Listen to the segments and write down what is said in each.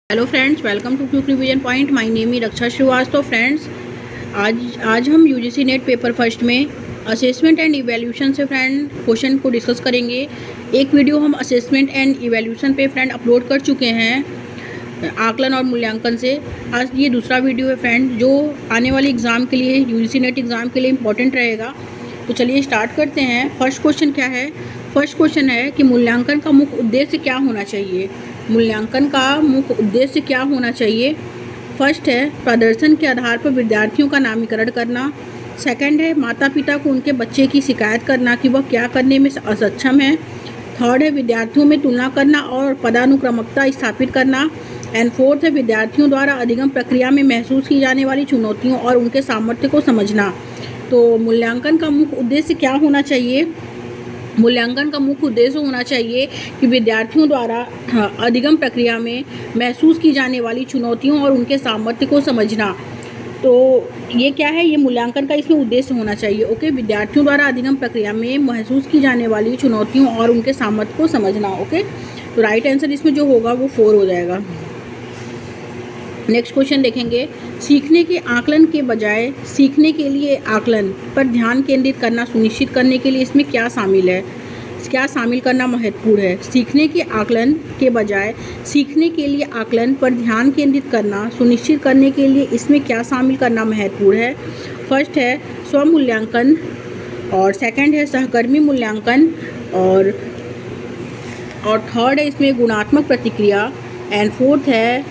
Hello friends, welcome to quick revision point. My name is Raksha Srivastava. Friends, आज हम UGC NET paper first में assessment and evaluation से friend question को discuss करेंगे। एक वीडियो हम असेसमेंट एंड इवैल्यूएशन पे फ्रेंड अपलोड कर चुके हैं आकलन और मूल्यांकन से। आज ये दूसरा वीडियो है फ्रेंड, जो आने वाले एग्ज़ाम के लिए, यूजीसी नेट एग्ज़ाम के लिए इम्पोर्टेंट रहेगा। तो चलिए स्टार्ट करते हैं। फर्स्ट क्वेश्चन क्या है? फर्स्ट क्वेश्चन है कि मूल्यांकन का मुख्य उद्देश्य क्या होना चाहिए। मूल्यांकन का मुख्य उद्देश्य क्या होना चाहिए? फर्स्ट है प्रदर्शन के आधार पर विद्यार्थियों का नामीकरण करना। सेकंड है माता पिता को उनके बच्चे की शिकायत करना कि वह क्या करने में असक्षम है। थर्ड है विद्यार्थियों में तुलना करना और पदानुक्रमकता स्थापित करना। एंड फोर्थ है विद्यार्थियों द्वारा अधिगम प्रक्रिया में महसूस की जाने वाली चुनौतियों और उनके सामर्थ्य को समझना। तो मूल्यांकन का मुख्य उद्देश्य क्या होना चाहिए? मूल्यांकन का मुख्य उद्देश्य होना चाहिए कि विद्यार्थियों द्वारा अधिगम प्रक्रिया में महसूस की जाने वाली चुनौतियों और उनके सामर्थ्य को समझना। तो ये क्या है? ये मूल्यांकन का इसमें उद्देश्य होना चाहिए। ओके, विद्यार्थियों द्वारा अधिगम प्रक्रिया में महसूस की जाने वाली चुनौतियों और उनके सामर्थ्य को समझना। ओके, तो राइट आंसर इसमें जो होगा वो 4 हो जाएगा। नेक्स्ट क्वेश्चन देखेंगे। सीखने के आकलन के बजाय सीखने के लिए आकलन पर ध्यान केंद्रित करना सुनिश्चित करने के लिए इसमें क्या शामिल है? क्या शामिल करना महत्वपूर्ण है? सीखने के आकलन के बजाय सीखने के लिए आकलन पर ध्यान केंद्रित करना सुनिश्चित करने के लिए इसमें क्या शामिल करना महत्वपूर्ण है? फर्स्ट है स्वमूल्यांकन, और सेकंड है सहकर्मी मूल्यांकन, और थर्ड है इसमें गुणात्मक प्रतिक्रिया, एंड फोर्थ है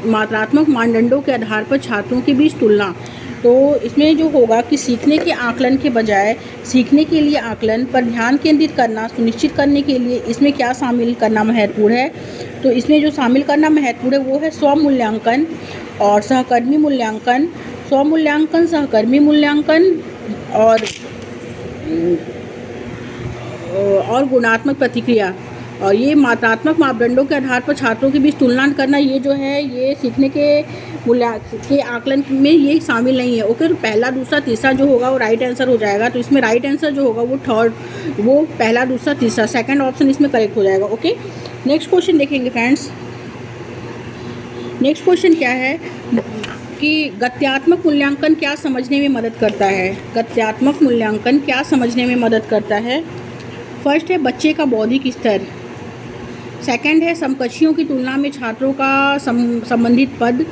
मात्रात्मक मानदंडों के आधार पर छात्रों के बीच तुलना। तो इसमें जो होगा कि सीखने के आकलन के बजाय सीखने के लिए आकलन पर ध्यान केंद्रित करना सुनिश्चित करने के लिए इसमें क्या शामिल करना महत्वपूर्ण है? तो इसमें जो शामिल करना महत्वपूर्ण है वो है स्वमूल्यांकन और सहकर्मी मूल्यांकन। स्वमूल्यांकन, सहकर्मी मूल्यांकन और गुणात्मक प्रतिक्रिया, और ये मात्रात्मक मापदंडों के आधार पर छात्रों के बीच तुलना करना, ये जो है ये सीखने के आकलन में ये शामिल नहीं है। ओके, तो पहला दूसरा तीसरा जो होगा वो राइट आंसर हो जाएगा। तो इसमें राइट आंसर जो होगा वो पहला दूसरा तीसरा सेकंड ऑप्शन इसमें करेक्ट हो जाएगा। ओके, नेक्स्ट क्वेश्चन देखेंगे फ्रेंड्स। नेक्स्ट क्वेश्चन क्या है कि गत्यात्मक मूल्यांकन क्या समझने में मदद करता है? गत्यात्मक मूल्यांकन क्या समझने में मदद करता है? फर्स्ट है बच्चे का बौद्धिक स्तर, सेकंड है समकक्षियों की तुलना में छात्रों का संबंधित पद,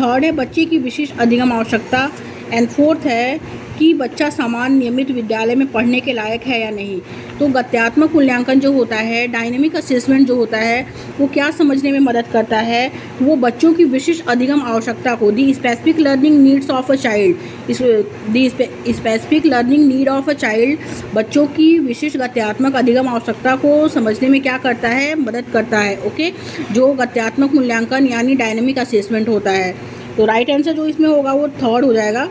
थर्ड है बच्चे की विशिष्ट अधिगम आवश्यकता, एंड फोर्थ है कि बच्चा समान नियमित विद्यालय में पढ़ने के लायक है या नहीं। तो गत्यात्मक मूल्यांकन जो होता है, डायनेमिक असेसमेंट जो होता है, वो क्या समझने में मदद करता है? वो बच्चों की विशिष्ट अधिगम आवश्यकता को, the specific learning needs of a child, the specific learning need of a child, बच्चों की विशिष्ट गत्यात्मक अधिगम आवश्यकता को समझने में क्या करता है? मदद करता है। ओके, जो गत्यात्मक मूल्यांकन यानी डायनेमिक असेसमेंट होता है। तो राइट आंसर जो इसमें होगा वो थर्ड हो जाएगा।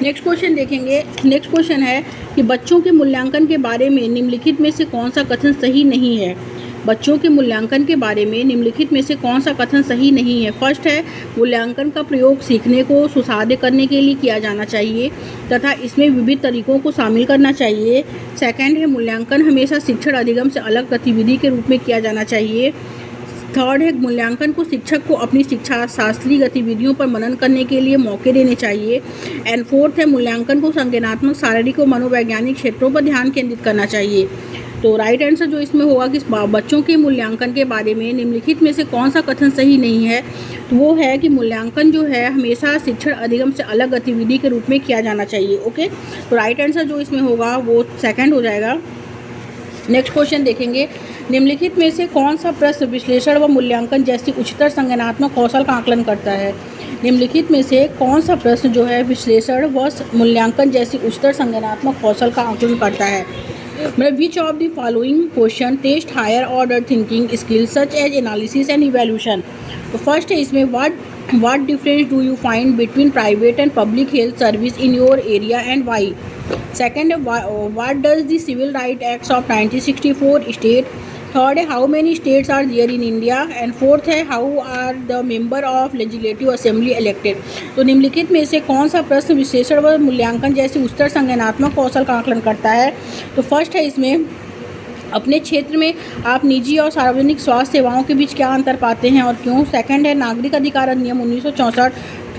नेक्स्ट क्वेश्चन देखेंगे। नेक्स्ट क्वेश्चन है कि बच्चों के मूल्यांकन के बारे में निम्नलिखित में से कौन सा कथन सही नहीं है? बच्चों के मूल्यांकन के बारे में निम्नलिखित में से कौन सा कथन सही नहीं है? फर्स्ट है मूल्यांकन का प्रयोग सीखने को सुसाध्य करने के लिए किया जाना चाहिए तथा इसमें विविध तरीकों को शामिल करना चाहिए। सेकंड है मूल्यांकन हमेशा शिक्षण अधिगम से अलग गतिविधि के रूप में किया जाना चाहिए। थर्ड है मूल्यांकन को शिक्षक को अपनी शिक्षा शास्त्रीय गतिविधियों पर मनन करने के लिए मौके देने चाहिए। एंड फोर्थ है मूल्यांकन को संज्ञानात्मक, शारीरिक और मनोवैज्ञानिक क्षेत्रों पर ध्यान केंद्रित करना चाहिए। तो राइट आंसर जो इसमें होगा कि बच्चों के मूल्यांकन के बारे में निम्नलिखित में से कौन सा कथन सही नहीं है? तो वो है कि मूल्यांकन जो है हमेशा शिक्षण अधिगम से अलग गतिविधि के रूप में किया जाना चाहिए। ओके, तो राइट आंसर जो इसमें होगा वो सेकंड हो जाएगा। नेक्स्ट क्वेश्चन देखेंगे। निम्नलिखित में से कौन सा प्रश्न विश्लेषण व मूल्यांकन जैसी उच्चतर संज्ञानात्मक कौशल का आकलन करता है? निम्नलिखित में से कौन सा प्रश्न जो है विश्लेषण व मूल्यांकन जैसी उच्चतर संज्ञानात्मक कौशल का आकलन करता है? मतलब which of the following question test higher order thinking skills such as analysis and evaluation. तो फर्स्ट है इसमें what difference do you find between private and public health service in your area and why. Second है what does the civil rights acts of 1964 state. Third है how many states are there in India, and fourth है how are the member of legislative assembly elected. तो निम्नलिखित में से कौन सा प्रश्न विश्लेषण व मूल्यांकन जैसी उच्चतर संज्ञानात्मक कौशल का आकलन करता है? तो फर्स्ट है इसमें अपने क्षेत्र में आप निजी और सार्वजनिक स्वास्थ्य सेवाओं के बीच क्या अंतर पाते हैं और क्यों? सेकंड है नागरिक अधिकार अधिनियम 1964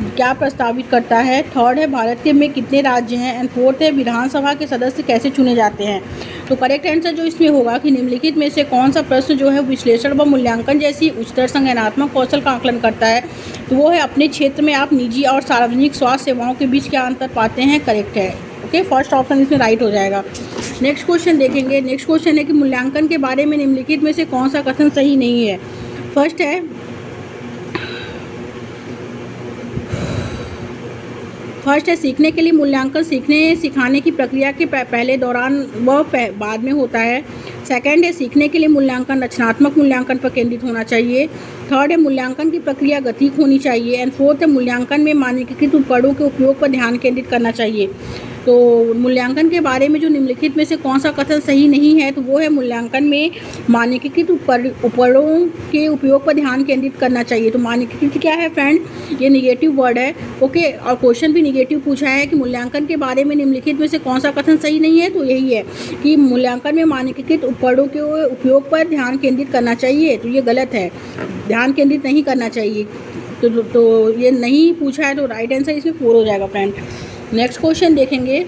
क्या प्रस्तावित करता है? थर्ड है भारत के में कितने राज्य हैं? एंड फोर्थ है विधानसभा के सदस्य कैसे चुने जाते हैं? तो करेक्ट आंसर जो इसमें होगा कि निम्नलिखित में से कौन सा प्रश्न जो है विश्लेषण व मूल्यांकन जैसी उच्चतर संज्ञानात्मक कौशल का आकलन करता है? तो वो है अपने क्षेत्र में आप निजी और सार्वजनिक स्वास्थ्य सेवाओं के बीच क्या अंतर पाते हैं, करेक्ट है। ओके, फर्स्ट ऑप्शन इसमें राइट हो जाएगा। नेक्स्ट क्वेश्चन देखेंगे। नेक्स्ट क्वेश्चन है कि मूल्यांकन के बारे में निम्नलिखित में से कौन सा कथन सही नहीं है? फर्स्ट है सीखने के लिए मूल्यांकन सीखने सिखाने की प्रक्रिया के पहले, दौरान व बाद में होता है। सेकंड है सीखने के लिए मूल्यांकन रचनात्मक मूल्यांकन पर केंद्रित होना चाहिए। थर्ड है मूल्यांकन की प्रक्रिया गतिक होनी चाहिए। एंड फोर्थ है मूल्यांकन में मानकीकृत उपकरणों के उपयोग पर ध्यान केंद्रित करना चाहिए। तो मूल्यांकन के बारे में जो निम्नलिखित में से कौन सा कथन सही नहीं है? तो वो है मूल्यांकन में मानकीकृत उपकरणों के उपयोग पर ध्यान केंद्रित करना चाहिए। तो मानकीकृत क्या है फ्रेंड? ये निगेटिव वर्ड है। ओके, और क्वेश्चन भी निगेटिव पूछा है कि मूल्यांकन के बारे में निम्नलिखित में से कौन सा कथन सही नहीं है? तो यही है कि मूल्यांकन में मानकीकृत उपकरणों के उपयोग पर ध्यान केंद्रित करना चाहिए। तो ये गलत है, ध्यान केंद्रित नहीं करना चाहिए। तो ये नहीं पूछा है, तो राइट आंसर इसमें 4 हो जाएगा फ्रेंड। नेक्स्ट क्वेश्चन देखेंगे।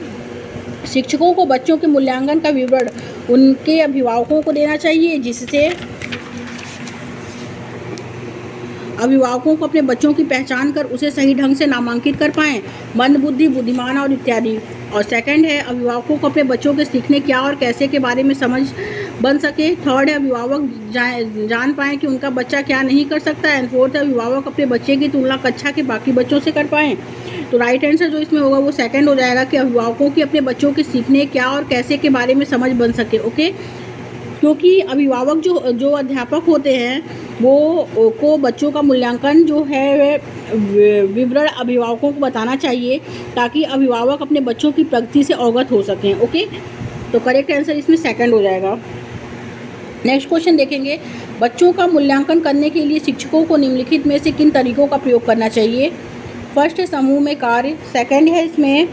शिक्षकों को बच्चों के मूल्यांकन का विवरण उनके अभिभावकों को देना चाहिए, जिससे अभिभावकों को अपने बच्चों की पहचान कर उसे सही ढंग से नामांकित कर पाएँ, मंदबुद्धि, बुद्धिमान और इत्यादि। और सेकंड है अभिभावकों को अपने बच्चों के सीखने क्या और कैसे के बारे में समझ बन सके। थर्ड है अभिभावक जान पाएँ कि उनका बच्चा क्या नहीं कर सकता है। एंड फोर्थ है अभिभावक अपने बच्चे की तुलना कक्षा के बाकी बच्चों से कर पाएँ। तो राइट आंसर जो इसमें होगा वो सेकंड हो जाएगा कि अभिभावकों की अपने बच्चों के सीखने क्या और कैसे के बारे में समझ बन सके। ओके, क्योंकि अभिभावक जो अध्यापक होते हैं वो को बच्चों का मूल्यांकन जो है विवरण अभिभावकों को बताना चाहिए, ताकि अभिभावक अपने बच्चों की प्रगति से अवगत हो सकें। ओके, तो करेक्ट आंसर इसमें सेकंड हो जाएगा। नेक्स्ट क्वेश्चन देखेंगे। बच्चों का मूल्यांकन करने के लिए शिक्षकों को निम्नलिखित में से किन तरीकों का प्रयोग करना चाहिए? फर्स्ट है समूह में कार्य। सेकंड है इसमें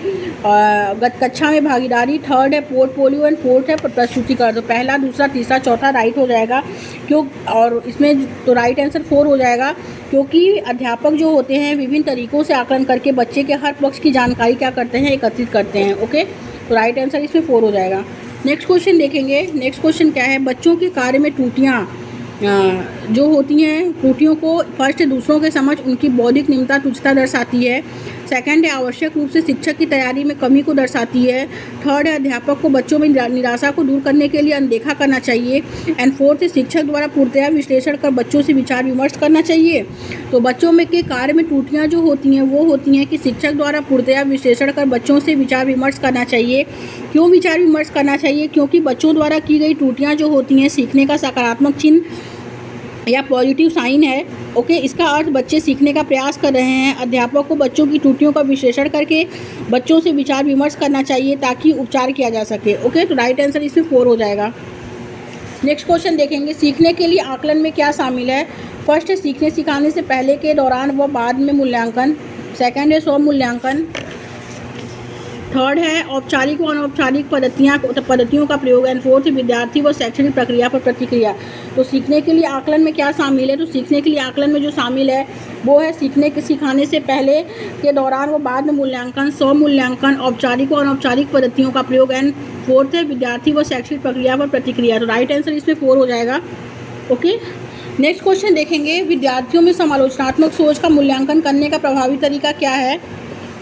कक्षा में भागीदारी। थर्ड है पोर्टफोलियो। एंड फोर्थ है प्रस्तुतिकरण। तो पहला, दूसरा, तीसरा, चौथा राइट हो जाएगा। क्यों? और इसमें तो राइट आंसर 4 हो जाएगा, क्योंकि अध्यापक जो होते हैं विभिन्न तरीकों से आकलन करके बच्चे के हर पक्ष की जानकारी क्या करते हैं, एकत्रित करते हैं। ओके, तो राइट आंसर इसमें 4 हो जाएगा। नेक्स्ट क्वेश्चन देखेंगे। नेक्स्ट क्वेश्चन क्या है? बच्चों के कार्य में त्रुटियाँ जो होती हैं, त्रुटियों को फर्स्ट दूसरों के समझ उनकी बौद्धिक निम्नता तुच्छता दर्शाती है। सेकंड है आवश्यक रूप से शिक्षक की तैयारी में कमी को दर्शाती है। थर्ड है अध्यापक को बच्चों में निराशा को दूर करने के लिए अनदेखा करना चाहिए। एंड फोर्थ है शिक्षक द्वारा पूर्णतया विश्लेषण कर बच्चों से विचार विमर्श करना चाहिए। तो बच्चों में के कार्य में त्रुटियाँ जो होती हैं वो होती हैं कि शिक्षक द्वारा पूर्णतया विश्लेषण कर बच्चों से विचार विमर्श करना चाहिए। क्यों विचार विमर्श करना चाहिए? क्योंकि बच्चों द्वारा की गई त्रुटियाँ जो होती हैं सीखने का सकारात्मक चिन्ह या पॉजिटिव साइन है। ओके, इसका अर्थ बच्चे सीखने का प्रयास कर रहे हैं। अध्यापक को बच्चों की त्रुटियों का विश्लेषण करके बच्चों से विचार विमर्श करना चाहिए ताकि उपचार किया जा सके। ओके, तो राइट आंसर इसमें 4 हो जाएगा। नेक्स्ट क्वेश्चन देखेंगे। सीखने के लिए आकलन में क्या शामिल है? फर्स्ट है सीखने सिखाने से पहले, के दौरान व बाद में मूल्यांकन। सेकंड है स्व मूल्यांकन। थर्ड है औपचारिक व अनौपचारिक पद्धतियों का प्रयोग। एंड फोर्थ विद्यार्थी व शैक्षणिक प्रक्रिया पर प्रतिक्रिया। तो सीखने के लिए आकलन में क्या शामिल है? तो सीखने के लिए आकलन में जो शामिल है वो है सीखने के सिखाने से पहले, के दौरान व बाद में मूल्यांकन, स्व मूल्यांकन, औपचारिक व अनौपचारिक पद्धतियों का प्रयोग। एंड फोर्थ है विद्यार्थी व शैक्षणिक प्रक्रिया पर प्रतिक्रिया। तो राइट आंसर इसमें 4 हो जाएगा। ओके, नेक्स्ट क्वेश्चन देखेंगे। विद्यार्थियों में समालोचनात्मक सोच का मूल्यांकन करने का प्रभावी तरीका क्या है?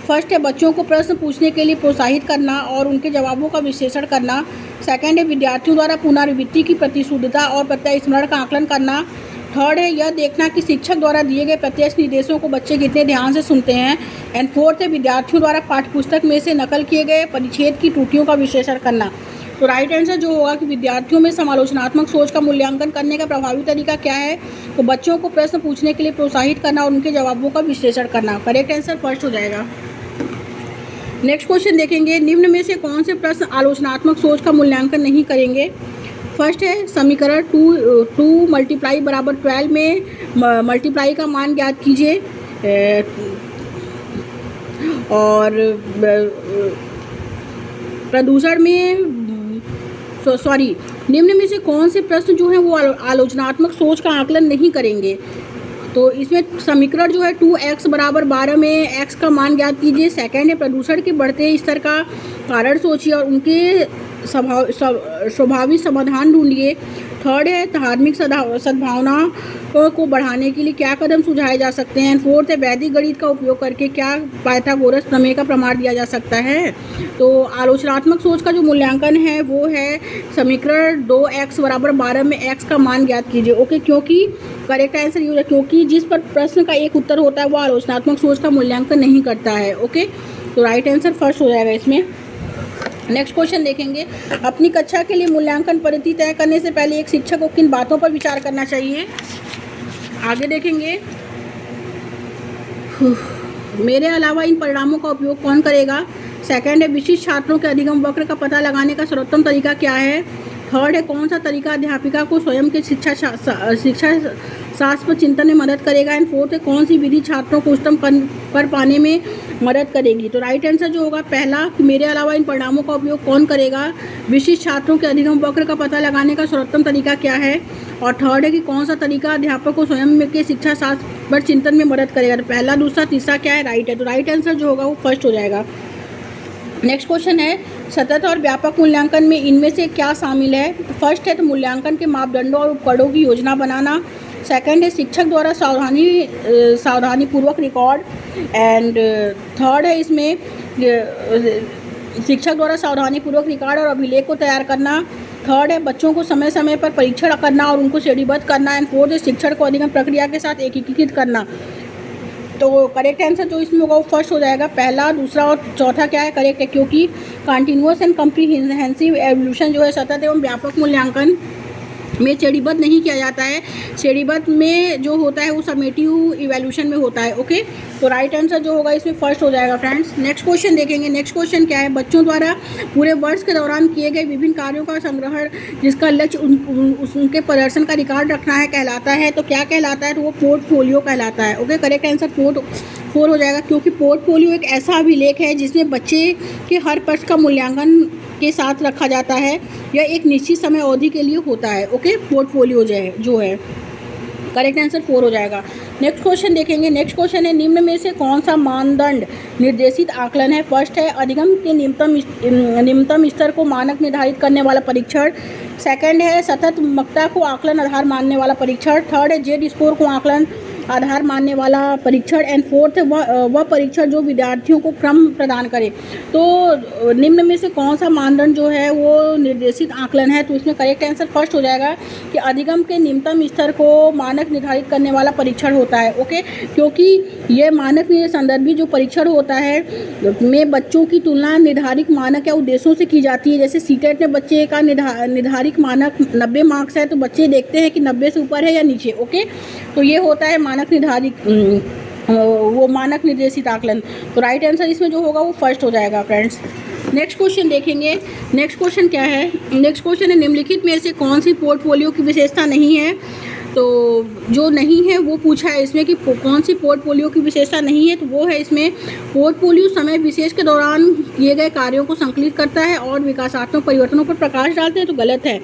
फर्स्ट है बच्चों को प्रश्न पूछने के लिए प्रोत्साहित करना और उनके जवाबों का विश्लेषण करना। सेकंड है विद्यार्थियों द्वारा पुनरावृत्ति की प्रतिशुद्धता और प्रत्यय स्मरण का आकलन करना। थर्ड है यह देखना कि शिक्षक द्वारा दिए गए प्रत्यक्ष निर्देशों को बच्चे कितने ध्यान से सुनते हैं। एंड फोर्थ है विद्यार्थियों द्वारा पाठ्यपुस्तक में से नकल किए गए परिच्छेद की त्रुटियों का विश्लेषण करना। तो राइट आंसर जो होगा कि विद्यार्थियों में समालोचनात्मक सोच का मूल्यांकन करने का प्रभावी तरीका क्या है? तो बच्चों को प्रश्न पूछने के लिए प्रोत्साहित करना और उनके जवाबों का विश्लेषण करना। करेक्ट आंसर फर्स्ट हो जाएगा। नेक्स्ट क्वेश्चन देखेंगे। निम्न में से कौन से प्रश्न आलोचनात्मक सोच का मूल्यांकन नहीं करेंगे? फर्स्ट है समीकरण 2 मल्टीप्लाई बराबर 12 में मल्टीप्लाई का मान ज्ञात कीजिए। और प्रदूषण में निम्न में से कौन से प्रश्न जो है वो आलोचनात्मक सोच का आकलन नहीं करेंगे? तो इसमें समीकरण जो है 2x बराबर 12 में x का मान ज्ञात कीजिए। सेकंड है प्रदूषण के बढ़ते स्तर का कारण सोचिए और उनके स्वाभाविक समाधान ढूंढिए। थर्ड है धार्मिक सद्भावना को बढ़ाने के लिए क्या कदम सुझाए जा सकते हैं। फोर्थ है वैदिक गणित का उपयोग करके क्या पाइथागोरस प्रमेय का प्रमाण दिया जा सकता है। तो आलोचनात्मक सोच का जो मूल्यांकन है वो है समीकरण 2x बराबर 12 में x का मान ज्ञात कीजिए। ओके, क्योंकि करेक्ट आंसर ये है क्योंकि जिस पर प्रश्न का एक उत्तर होता है वो आलोचनात्मक सोच का मूल्यांकन नहीं करता है। ओके, तो राइट आंसर फर्स्ट हो जाएगा इसमें। नेक्स्ट क्वेश्चन देखेंगे, अपनी कक्षा के लिए मूल्यांकन पद्धति तय करने से पहले एक शिक्षक को किन बातों पर विचार करना चाहिए। आगे देखेंगे, मेरे अलावा इन परिणामों का उपयोग कौन करेगा। सेकंड है विशिष्ट छात्रों के अधिगम वक्र का पता लगाने का सर्वोत्तम तरीका क्या है। थर्ड है कौन सा तरीका अध्यापिका को स्वयं के शिक्षा शास्त्र पर चिंतन में मदद करेगा। एंड फोर्थ है कौन सी विधि छात्रों को उच्चतम कर पाने में मदद करेगी। तो राइट आंसर जो होगा पहला, मेरे अलावा इन परिणामों का उपयोग कौन करेगा। विशिष्ट छात्रों के अधिगम वक्र का पता लगाने का सर्वोत्तम तरीका क्या है। और थर्ड है कि कौन सा तरीका अध्यापक को स्वयं के शिक्षा शास्त्र पर चिंतन में मदद करेगा। तो पहला, दूसरा, तीसरा क्या है, राइट है। तो राइट आंसर जो होगा वो फर्स्ट हो जाएगा। नेक्स्ट क्वेश्चन है, सतत और व्यापक मूल्यांकन में इनमें से क्या शामिल है। फर्स्ट है तो मूल्यांकन के मापदंडों और उपकरणों की योजना बनाना। सेकंड है शिक्षक द्वारा सावधानीपूर्वक रिकॉर्ड। एंड थर्ड है इसमें शिक्षक द्वारा सावधानीपूर्वक रिकॉर्ड और अभिलेख को तैयार करना। थर्ड है बच्चों को समय समय पर परीक्षण करना और उनको श्रेणीबद्ध करना। एंड फोर्थ है शिक्षण को अधिगम प्रक्रिया के साथ एकीकृत करना। तो करेक्ट आंसर जो इसमें होगा वो फर्स्ट हो जाएगा। पहला, दूसरा और चौथा क्या है, करेक्ट है, क्योंकि कंटिन्यूअस एंड कम्प्रीहेंसिव एवोल्यूशन जो है सतत एवं व्यापक मूल्यांकन में श्रेणीबद्ध नहीं किया जाता है। श्रेणीबद्ध में जो होता है वो समेटिव इवोल्यूशन में होता है। ओके, तो राइट आंसर जो होगा इसमें फर्स्ट हो जाएगा फ्रेंड्स। नेक्स्ट क्वेश्चन देखेंगे। नेक्स्ट क्वेश्चन क्या है, बच्चों द्वारा पूरे वर्ष के दौरान किए गए विभिन्न कार्यों का संग्रहण जिसका लक्ष्य उनके प्रदर्शन का रिकॉर्ड रखना है कहलाता है। तो क्या कहलाता है, तो वो पोर्टफोलियो कहलाता है। ओके, करेक्ट आंसर फोर हो जाएगा, क्योंकि पोर्टफोलियो एक ऐसा अभिलेख है जिसमें बच्चे के हर पक्ष का मूल्यांकन के साथ रखा जाता है। यह एक निश्चित समय अवधि के लिए होता है। ओके, पोर्टफोलियो जो है करेक्ट आंसर 4 हो जाएगा। नेक्स्ट क्वेश्चन देखेंगे। नेक्स्ट क्वेश्चन है, निम्न में से कौन सा मानदंड निर्देशित आकलन है। फर्स्ट है अधिगम के निम्नतम स्तर को मानक निर्धारित करने वाला परीक्षण। सेकंड है सततमकता को आकलन आधार मानने वाला परीक्षण। थर्ड है जेड स्कोर को आकलन आधार मानने वाला परीक्षण। एंड फोर्थ वह परीक्षण जो विद्यार्थियों को क्रम प्रदान करे। तो निम्न में से कौन सा मानदंड जो है वो निर्देशित आकलन है। तो इसमें करेक्ट आंसर फर्स्ट हो जाएगा कि अधिगम के निम्नतम स्तर को मानक निर्धारित करने वाला परीक्षण होता है। ओके, क्योंकि ये मानक संदर्भी जो परीक्षण होता है में बच्चों की तुलना निर्धारित मानक या उद्देश्यों से की जाती है। जैसे सीटेट में बच्चे का निर्धारित मानक 90 मार्क्स है तो बच्चे देखते हैं कि 90 से ऊपर है या नीचे। ओके, तो ये होता है मानक निर्देशित आकलन। तो राइट आंसर इसमें जो होगा वो फर्स्ट हो जाएगा फ्रेंड्स। नेक्स्ट क्वेश्चन देखेंगे। नेक्स्ट क्वेश्चन क्या है, नेक्स्ट क्वेश्चन है निम्नलिखित में से कौन सी पोर्टफोलियो की विशेषता नहीं है। तो जो नहीं है वो पूछा है इसमें कि कौन सी पोर्टफोलियो की विशेषता नहीं है। तो वो है इसमें पोर्टफोलियो समय विशेष के दौरान किए गए कार्यों को संकलित करता है और विकासात्मक परिवर्तनों पर प्रकाश डालते हैं। तो गलत है।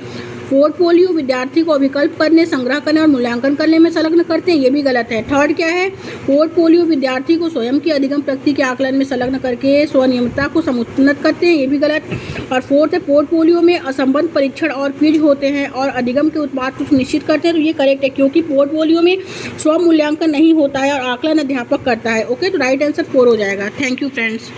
पोर्टफोलियो विद्यार्थी को विकल्प करने, संग्रह करने और मूल्यांकन करने में संलग्न करते हैं, ये भी गलत है। थर्ड क्या है, पोर्टफोलियो विद्यार्थी को स्वयं की अधिगम प्रगति के आकलन में संलग्न करके स्वनियमितता को समुन्नत करते हैं, ये भी गलत। और फोर्थ है पोर्टफोलियो में असंबद्ध परीक्षण और क्विज होते हैं और अधिगम के उत्पाद को सुनिश्चित करते हैं। तो ये करेक्ट है, क्योंकि पोर्टफोलियो में स्व मूल्यांकन नहीं होता है और आकलन अध्यापक करता है। ओके, तो राइट आंसर 4 हो जाएगा। Thank you friends.